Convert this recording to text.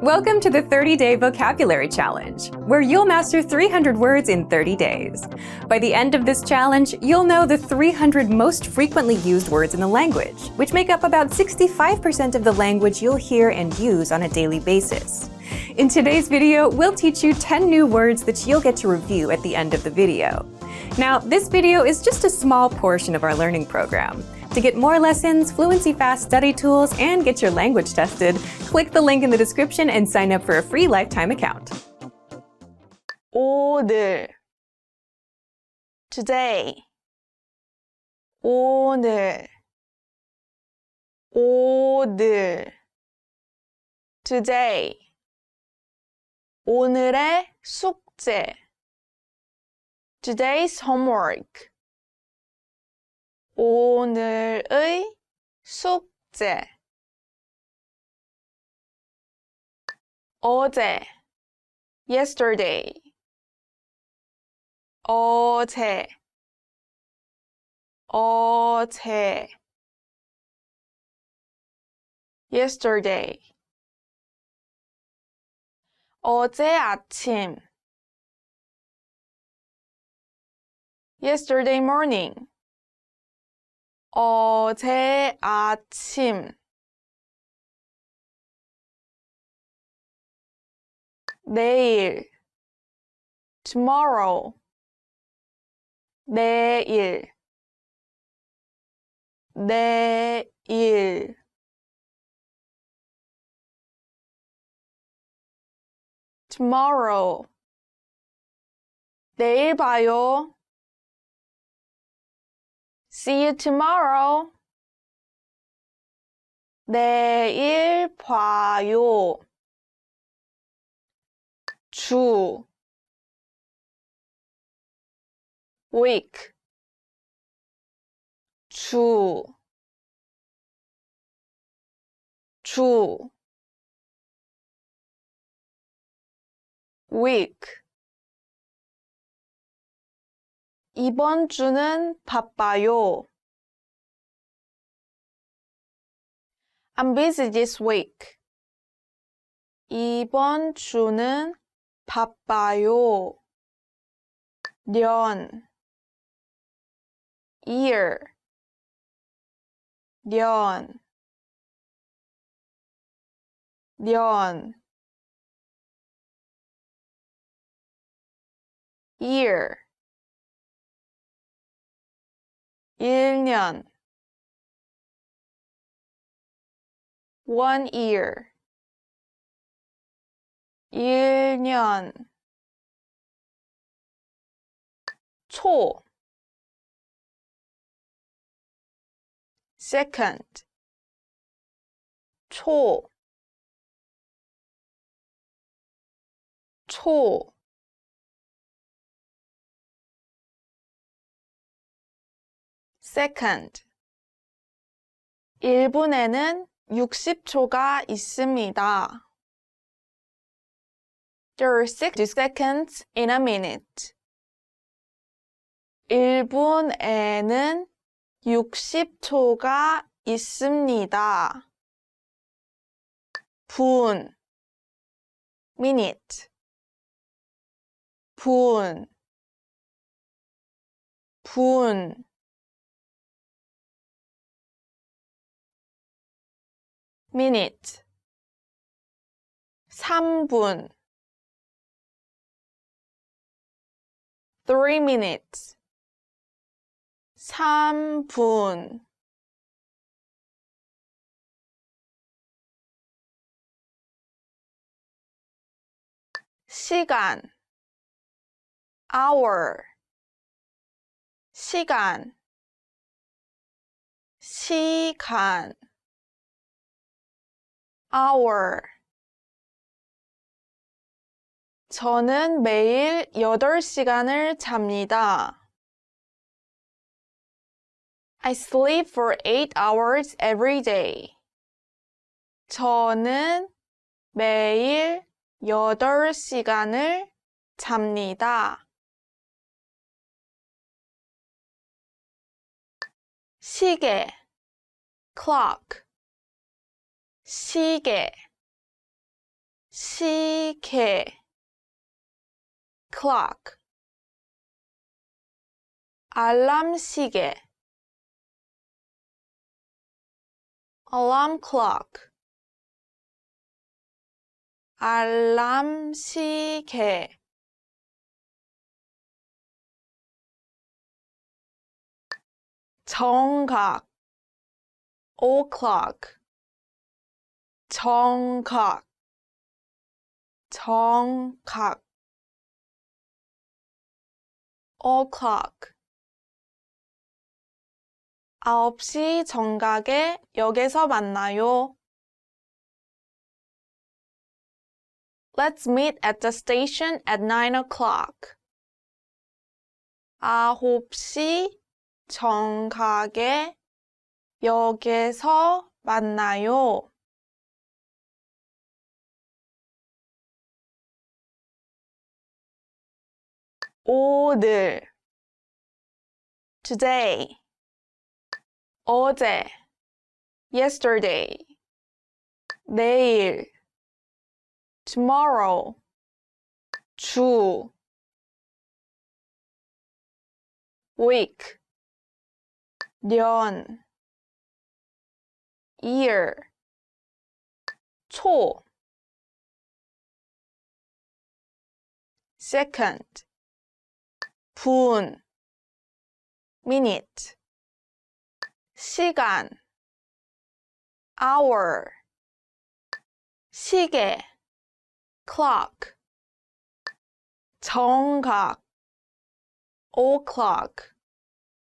Welcome to the 30-Day Vocabulary Challenge, where you'll master 300 words in 30 days. By the end of this challenge, you'll know the 300 most frequently used words in the language, which make up about 65% of the language you'll hear and use on a daily basis. In today's video, we'll teach you 10 new words that you'll get to review at the end of the video. Now, this video is just a small portion of our learning program. To get more lessons, Fluency Fast study tools, and get your language tested, click the link in the description and sign up for a free lifetime account. 오늘, today, 오늘, 오늘, today, 오늘의 숙제, today's homework, 오늘의 숙제, 어제, yesterday, 어제, 어제, yesterday, 어제 아침, yesterday morning, 어제 아침, 내일, tomorrow, 내일, 내일, tomorrow, 내일 봐요. See you tomorrow. 내일 봐요. 주, week, 주, 주, week. 이번 주는 바빠요. I'm busy this week. 이번 주는 바빠요. 년, year, 년, 년, year, 1년, 1 year, 1년, 초, second, 초, 초, second. 1분에는 60초가 있습니다. There are 60 seconds in a minute. 1분에는 60초가 있습니다. 분, minute, 분, 분, minute, 3분, 3 minutes, 3분, 시간, hour, 시간, 시간, hour. 저는 매일 8시간을 잡니다. I sleep for 8 hours every day. 저는 매일 8시간을 잡니다. 시계, clock, 시계, 시계 clock 알람 시계 alarm clock 알람 시계 정각 o'clock 정각 정각 o'clock 9시 정각에 역에서 만나요. Let's meet at the station at 9 o'clock. 9시 정각에 역에서 만나요. 오늘 today 어제 yesterday 내일 tomorrow 주 week 년 year 초 second 분 minute 시간 hour 시계 clock 정각 o'clock